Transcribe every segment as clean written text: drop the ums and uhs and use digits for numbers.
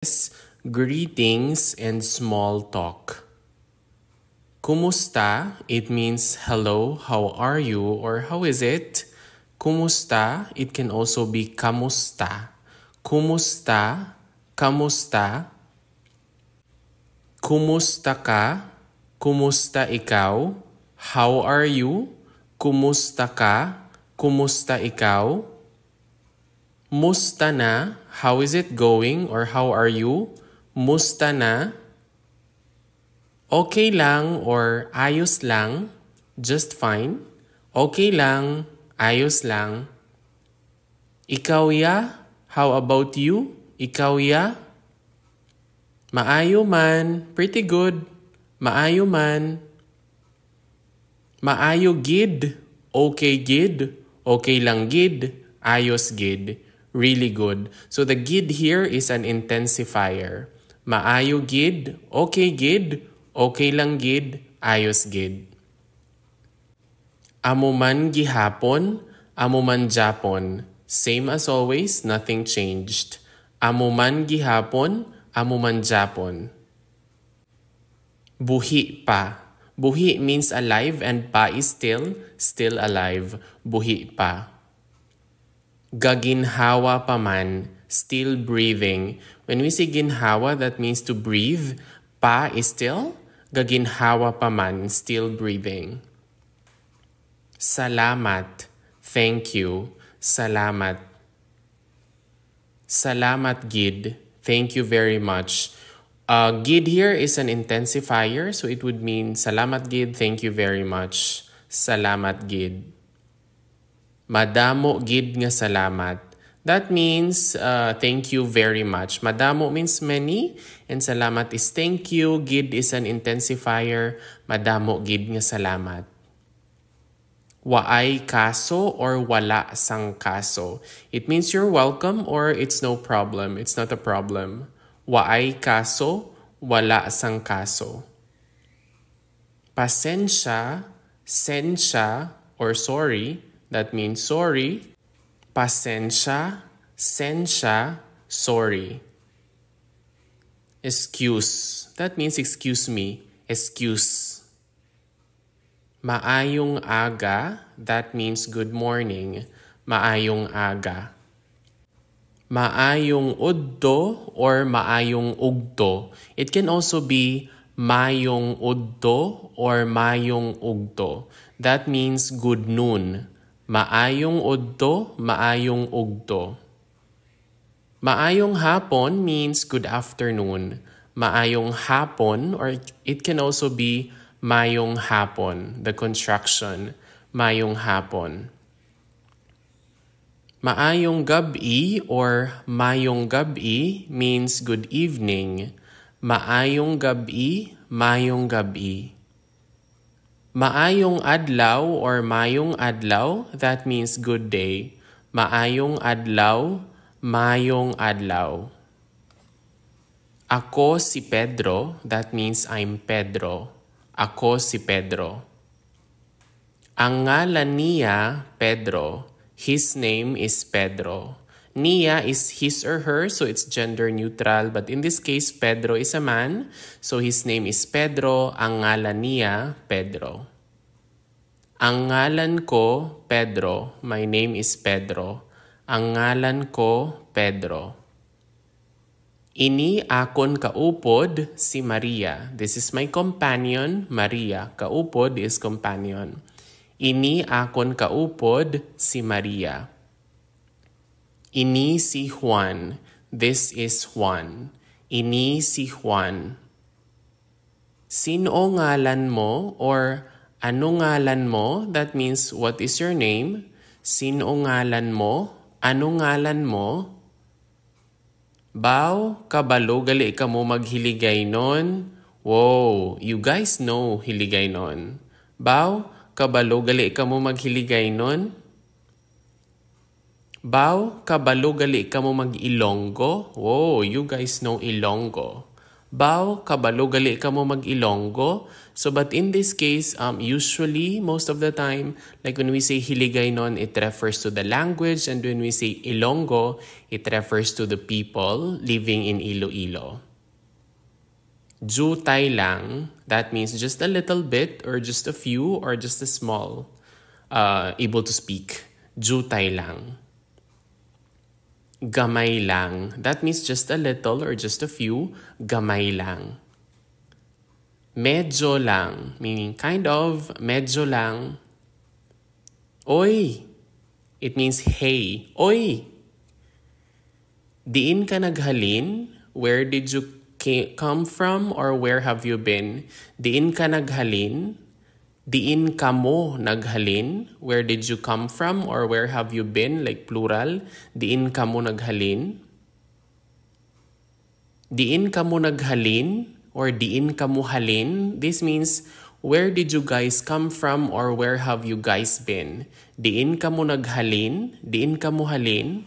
greetings and small talk. Kumusta? It means hello, how are you, or how is it? Kumusta? It can also be kamusta. Kumusta? Kamusta? Kumusta ka? Kumusta ikaw? How are you? Kumusta ka? Kumusta ikaw? Musta na? How is it going or how are you? Musta na? Okay lang or ayos lang? Just fine. Okay lang, ayos lang. Ikaw ya? How about you? Ikaw ya? Maayo man, pretty good. Maayo man. Maayo gid. Okay gid. Okay lang gid. Ayos gid. Really good. So the gid here is an intensifier. Maayo gid. Okay gid. Okay lang gid. Ayos gid. Amo man gihapon. Amo man japon. Same as always, nothing changed. Amo man gihapon. Amo man japon. Buhi pa. Buhi means alive and pa is still alive. Buhi pa. Gaginhawa pa man, still breathing. When we say ginhawa, that means to breathe. Pa is still. Gaginhawa pa man, still breathing. Salamat. Thank you. Salamat. Salamat gid. Thank you very much. Gid here is an intensifier, so it would mean salamat gid, thank you very much. Salamat gid. Madamo gid nga salamat. That means thank you very much. Madamo means many, and salamat is thank you. Gid is an intensifier. Madamo gid nga salamat. Waay kaso or wala sang kaso. It means you're welcome or it's no problem. It's not a problem. Waay kaso, wala sang kaso. Pasensya, sensya, or sorry, that means sorry. Pasensya, sensya, sorry. Excuse, that means excuse me, excuse. Maayong aga, that means good morning. Maayong aga. Maayong udto or maayong ugto. It can also be mayong udto or mayong ugto. That means good noon. Maayong udto, maayong ugto. Maayong hapon means good afternoon. Maayong hapon, or it can also be mayong hapon, the construction, mayong hapon. Maayong gabi or mayong gabi means good evening. Maayong gabi, mayong gabi. Maayong adlaw or mayong adlaw, that means good day. Maayong adlaw, mayong adlaw. Ako si Pedro, that means I'm Pedro. Ako si Pedro. Ang ngalan niya, Pedro. His name is Pedro. Niya is his or her, so it's gender neutral. But in this case, Pedro is a man, so his name is Pedro. Ang ngalan niya, Pedro. Ang ngalan ko, Pedro. My name is Pedro. Ang ngalan ko, Pedro. Ini akon kaupod si Maria. This is my companion, Maria. Kaupod is companion. Ini akon kaupod si Maria. Ini si Juan. This is Juan. Ini si Juan. Sino ngalan mo or ano ngalan mo? That means what is your name? Sino ngalan mo? Ano ngalan mo? Bao, kabalo gali ka mo maghiligay nun. Wow, you guys know hiligay nun. Bao, kabalo gali ka mo maghiligay nun. Bao, kabalo gali ka mo mag-Ilonggo. Wow, you guys know Ilonggo. Bao, kabalo gali ka mo mag-Ilonggo. So, but in this case, usually, most of the time, like when we say Hiligaynon, it refers to the language. And when we say Ilonggo, it refers to the people living in Iloilo. Jutay lang, that means just a little bit or just a few or just a small able to speak. Jutay lang. Gamay lang. That means just a little or just a few. Gamay lang. Medyo lang, meaning kind of. Medyo lang. Oy. It means hey. Oy. Diin ka naghalin? Where did you come from or where have you been? Diin ka naghalin? Diin ka mo naghalin? Where did you come from or where have you been? Like plural. Diin ka mo naghalin? Diin ka mo naghalin or diin ka mo halin? This means where did you guys come from or where have you guys been? Diin ka mo naghalin? Diin ka mo halin?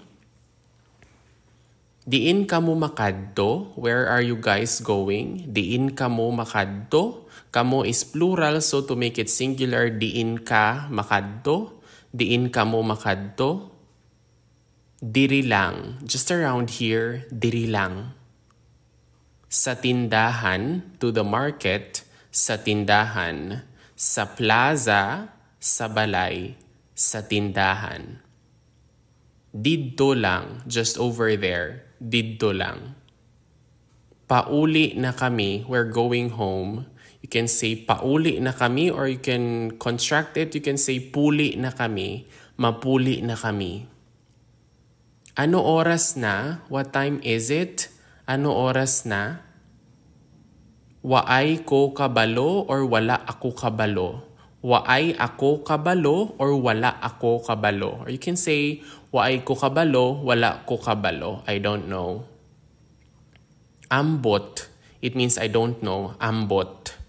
Diin ka mo makadto? Where are you guys going? Diin ka mo makadto? Kamo is plural, so to make it singular, diin ka makadto? Diin ka mo makadto? Diri lang. Just around here, diri lang. Sa tindahan, to the market, sa tindahan. Sa plaza, sa balay, sa tindahan. Didto lang, just over there. Didto lang. Pauli na kami, we're going home. You can say pauli na kami or you can construct it. You can say puli na kami, mapuli na kami. Ano oras na? What time is it? Ano oras na? Waay ko kabalo or wala ako kabalo? Waay ako kabalo or wala ako kabalo? Or you can say waay ko kabalo, wala ko kabalo. I don't know. Ambot. It means I don't know. Ambot.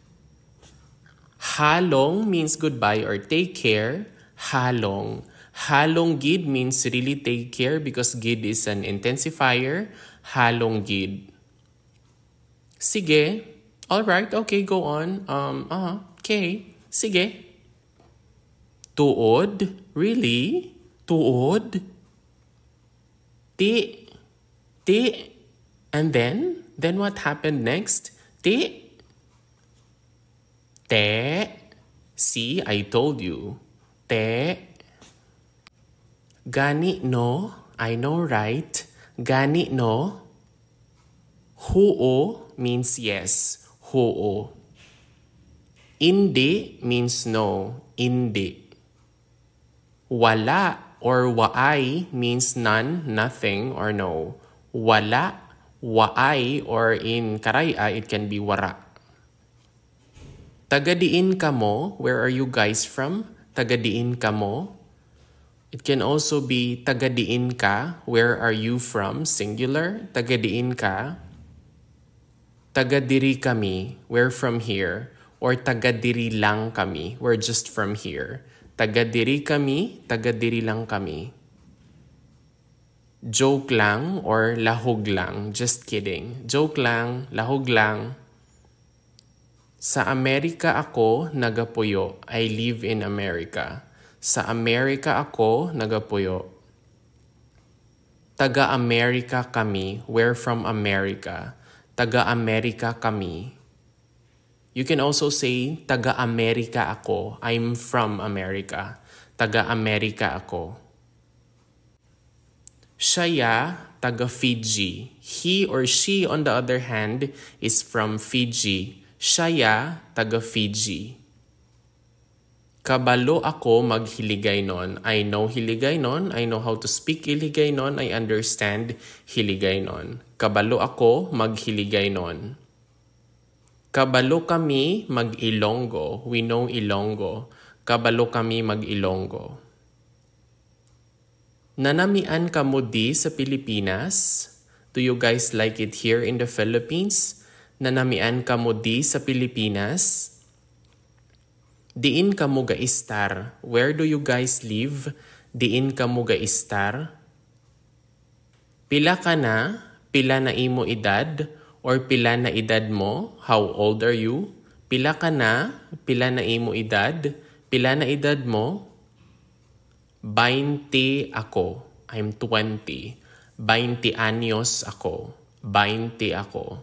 Halong means goodbye or take care. Halong. Halong gid means really take care because gid is an intensifier. Halong gid. Sige. Alright, okay, go on. Okay. Sige. Tuod? Really? Tuod? Ti. Ti. And then? Then what happened next? Ti. Te. See, I told you. Te. Gani no. I know, right? Gani no. Huo means yes. Huo. Indi means no. Indi. Wala or waay means none, nothing, or no. Wala, waay, or in Karaya, it can be wara. Tagadiin ka mo, where are you guys from? Tagadiin ka mo. It can also be tagadiin ka, where are you from? Singular. Tagadiin ka. Tagadiri kami, we're from here. Or tagadiri lang kami, we're just from here. Tagadiri kami, tagadiri lang kami. Joke lang or lahog lang, just kidding. Joke lang, lahog lang. Sa Amerika ako nagapuyo. I live in America. Sa Amerika ako nagapuyo. Taga-Amerika kami. We're from America. Taga-Amerika kami. You can also say, taga-Amerika ako. I'm from America. Taga-Amerika ako. Siya, taga-Fiji. He or she, on the other hand, is from Fiji. Siya, taga-Fiji. Kabalo ako mag-Hiligaynon. I know Hiligaynon. I know how to speak Hiligaynon. I understand Hiligaynon. Kabalo ako mag-Hiligaynon. Kabalo kami mag-Ilonggo. We know Ilonggo. Kabalo kami mag-Ilonggo. Nanamian ka mo di sa Pilipinas? Do you guys like it here in the Philippines? Nanamian ka mo di sa Pilipinas? Diin ka mo gaistar? Where do you guys live? Diin ka mo gaistar? Pila ka na? Pila na imo edad? or pila na edad mo? How old are you? Pila ka na? Pila na imo edad? Pila na edad mo? 20 ako. I'm 20. 20 anyos ako. 20 ako.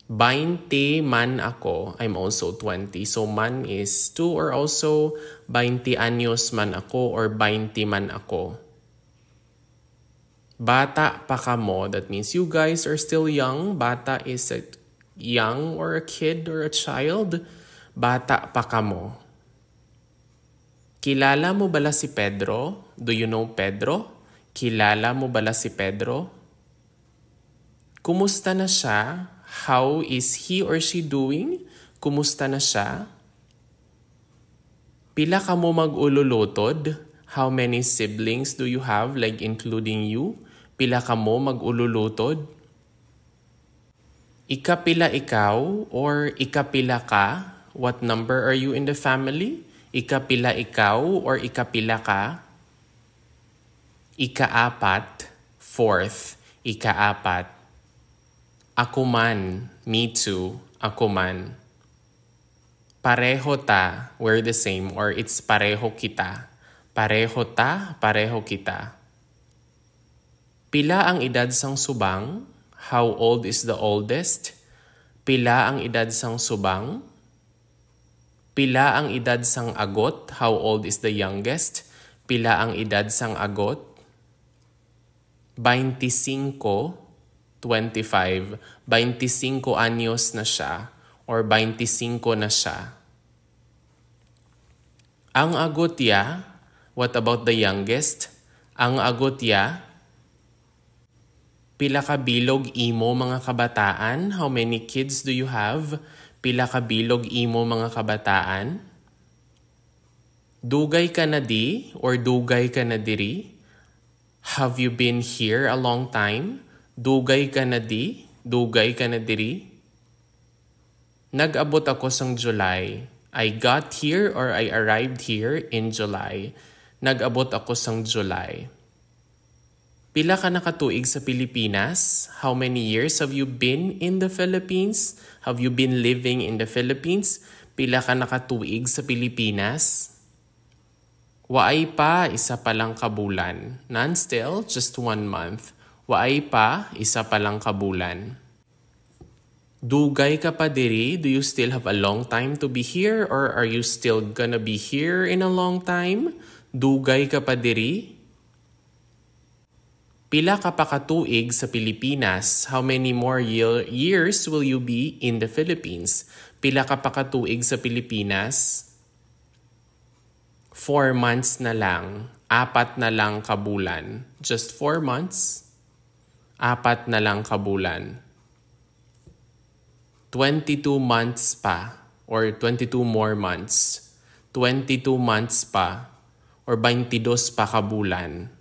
20 man ako. I'm also 20. So man is 2 or also 20 anyos man ako or 20 man ako. Bata pa ka mo. That means you guys are still young. Bata is a young or a kid or a child. Bata pa ka mo. Kilala mo bala si Pedro? Do you know Pedro? Kilala mo bala si Pedro? Kumusta na siya? How is he or she doing? Kumusta na siya? Pila ka mo mag-ululutod? How many siblings do you have, like including you? Pila ka mo mag-ululutod? Ikapila ikaw or ikapila ka? What number are you in the family? Ikapila ikaw or ikapila ka? Ikaapat, fourth, ikaapat. Ako man, me too, ako man. Pareho ta, we're the same, or it's pareho kita. Pareho ta, pareho kita. Pila ang edad sang subang? How old is the oldest? Pila ang edad sang subang? Pila ang edad sang agot? How old is the youngest? Pila ang edad sang agot? 25, 25. 25 anyos na siya or 25 na siya. Ang agot ya, what about the youngest? Ang agot ya, pila ka bilog imo mga kabataan? How many kids do you have? Pila ka bilog imo mga kabataan? Dugay ka na di or dugay ka na diri? Have you been here a long time? Dugay ka na di? Dugay ka na diri? Nag-abot ako sang July. I got here or I arrived here in July. Nag-abot ako sang July. Pila ka nakatuig sa Pilipinas? How many years have you been in the Philippines? Have you been living in the Philippines? Pila ka nakatuig sa Pilipinas? Waay pa, isa pa lang kabulan. None still, just 1 month. Waay pa, isa pa lang kabulan. Dugay ka pa diri? Do you still have a long time to be here? Or are you still gonna be here in a long time? Dugay ka pa diri? Pila ka pa katuig sa Pilipinas? How many more years will you be in the Philippines? Pila ka pa katuig sa Pilipinas? 4 months na lang. 4 na lang kabulan. Just 4 months. 4 na lang kabulan. 22 months pa. Or 22 more months. 22 months pa. Or 22 pa kabulan.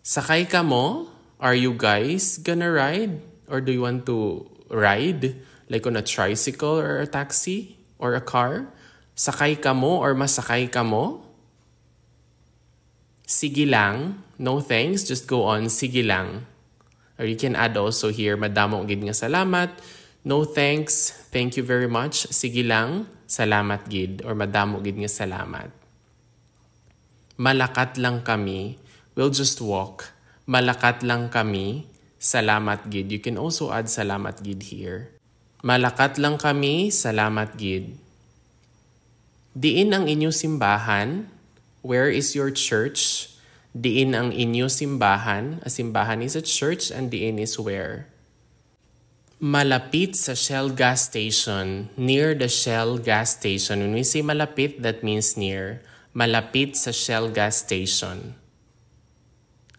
Sakay ka mo? Are you guys gonna ride? Or do you want to ride? Like on a tricycle or a taxi? Or a car? Sakay ka mo or masakay ka mo? Sige lang. No thanks. Just go on. Sige lang. Or you can add also here, madamo gid nga salamat. No thanks. Thank you very much. Sige lang. Salamat gid. Or madamo gid nga salamat. Malakat lang kami. We'll just walk. Malakat lang kami. Salamat gid. You can also add salamat gid here. Malakat lang kami. Salamat gid. Diin ang inyong simbahan? Where is your church? Diin ang inyong simbahan? A simbahan is a church and diin is where? Malapit sa Shell gas station. Near the Shell gas station. When we say malapit, that means near. Malapit sa Shell gas station.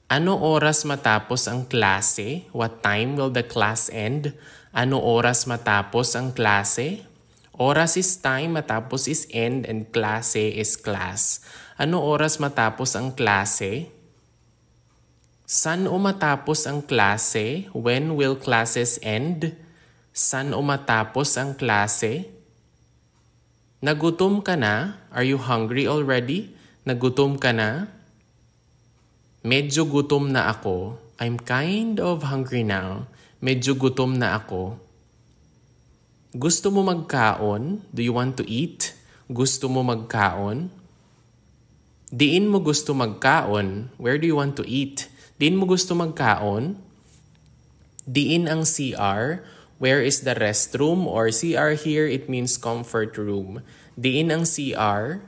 Ano oras matapos ang klase? What time will the class end? Ano oras matapos ang klase? Oras is time, matapos is end, and klase is class. Ano oras matapos ang klase? San o matapos ang klase? When will classes end? San o matapos ang klase? Nagutom ka na? Are you hungry already? Nagutom ka na? Medyo gutom na ako. I'm kind of hungry now. Medyo gutom na ako. Gusto mo magkaon? Do you want to eat? Gusto mo magkaon? Diin mo gusto magkaon? Where do you want to eat? Diin mo gusto magkaon? Diin ang CR. Where is the restroom? Or CR here, it means comfort room. Diin ang CR.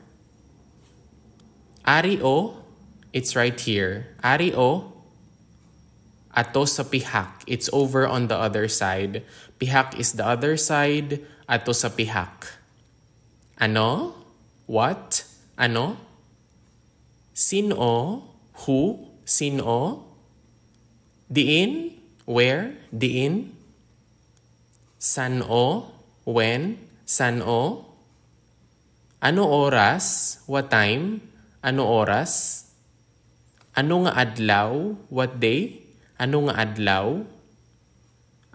Ari o, it's right here. Ari o, ato sa pihak. It's over on the other side. Pihak is the other side. Ato sa pihak. Ano? What? Ano? Sino? Who? Sino? Diin? Where? Diin? San o? When? San o? Ano oras? What time? Ano oras? Ano nga adlaw? What day? Ano nga adlaw?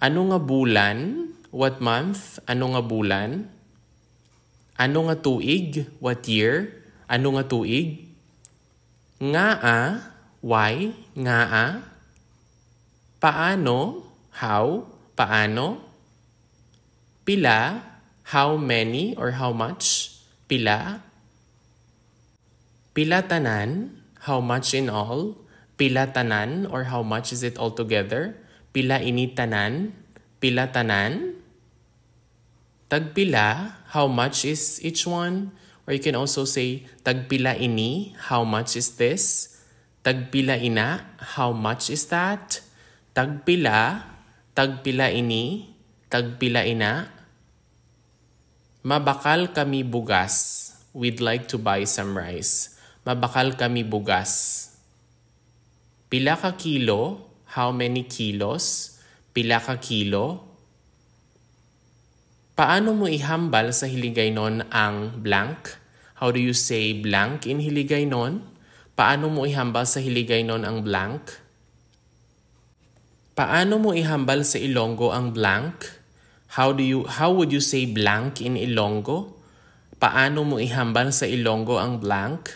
Ano nga bulan? What month? Ano nga bulan? Ano nga tuig? What year? Ano nga tuig? Ngaa? Why? Ngaa? Paano? How? Paano? Pila? How many or how much? Pila? Pila tanan? How much in all? Pila tanan or how much is it altogether? Pila ini tanan? Pila tanan? Tagpila? How much is each one? Or you can also say tagpila ini? How much is this? Tagpila ina? How much is that? Tagpila? Tagpila ini? Tagpila ina? Mabakal kami bugas. We'd like to buy some rice. Mabakal kami bugas. Pila ka kilo? How many kilos? Pila ka kilo? Paano mo ihambal sa Hiligaynon ang blank? How do you say blank in Hiligaynon? Paano mo ihambal sa Hiligaynon ang blank? Paano mo ihambal sa Ilonggo ang blank? How would you say blank in Ilonggo? Paano mo ihambal sa Ilonggo ang blank?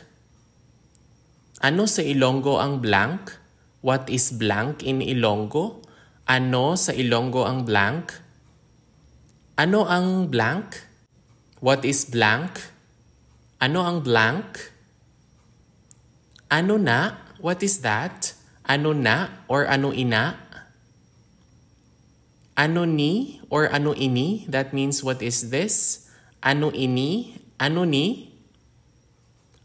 Ano sa Ilonggo ang blank? What is blank in Ilonggo? Ano sa Ilonggo ang blank? Ano ang blank? What is blank? Ano ang blank? Ano na? What is that? Ano na or ano ina? Ano ni or ano ini? That means what is this? Ano ini? Ano ni?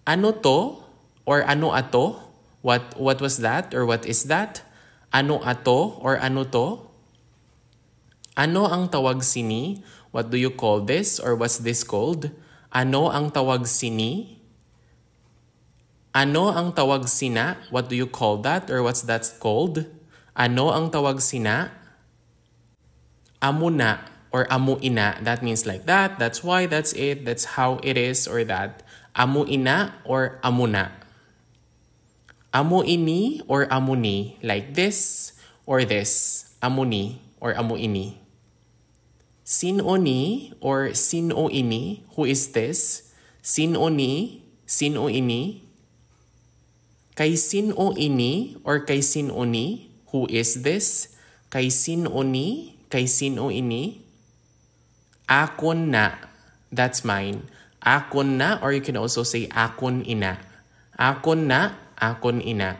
Ano to or ano ato? What was that or what is that? Ano ato or ano to? Ano ang tawag sini? What do you call this or what's this called? Ano ang tawag sini? Ano ang tawag sina? What do you call that or what's that called? Ano ang tawag sina? Amuna or amuina. That means like that. That's why, that's it. That's how it is or that. Amuina or amuna. Amuini or amuni. Like this or this. Amuni or amuini. Sinoni or sinoini. Who is this? Sinoni, sinoini. Kay sinoini or kay sinoni. Who is this? Kay sinoni, kay sinoini. Akon na. That's mine. Akon na or you can also say akon ina. Akon na, akon ina.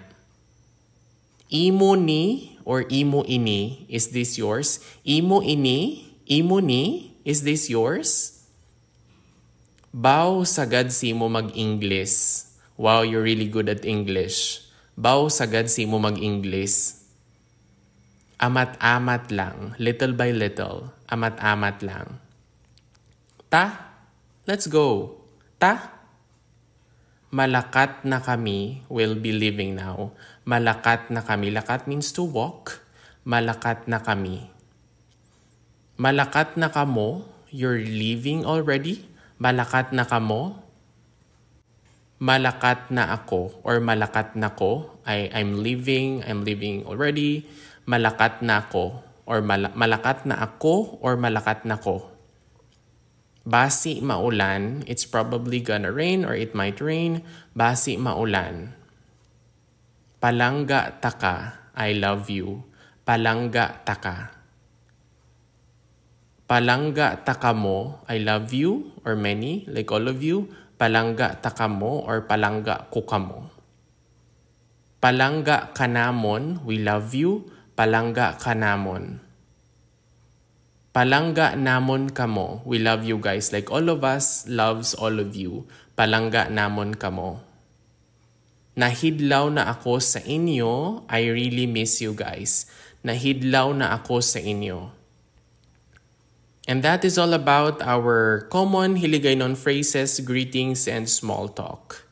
Imo ni or imo ini. Is this yours? Imo ini, imo ni. Is this yours? Baw sagad si mo mag-English. Wow, you're really good at English. Baw sagad si mo mag-English. Amat-amat lang. Little by little. Amat-amat lang. Ta? Let's go. Ta? Malakat na kami. Will be leaving now. Malakat na kami. Lakat means to walk. Malakat na kami. Malakat na kamo. You're leaving already? Malakat na kamo. Malakat na ako or malakat na ko. I'm leaving already. Malakat na ako or malakat na ako or malakat na ko. Basi maulan, it's probably gonna rain or it might rain. Basi maulan. Palangga taka. I love you. Palangga taka. Palangga taka mo, I love you, or many, like all of you. Palangga taka mo, or palangga ko kamo. Palangga kanamon, we love you. Palangga kanamon. Palangga namon kamo, we love you guys. Like all of us loves all of you. Palangga namon kamo. Nahidlaw na ako sa inyo, I really miss you guys. Nahidlaw na ako sa inyo. And that is all about our common Hiligaynon phrases, greetings, and small talk.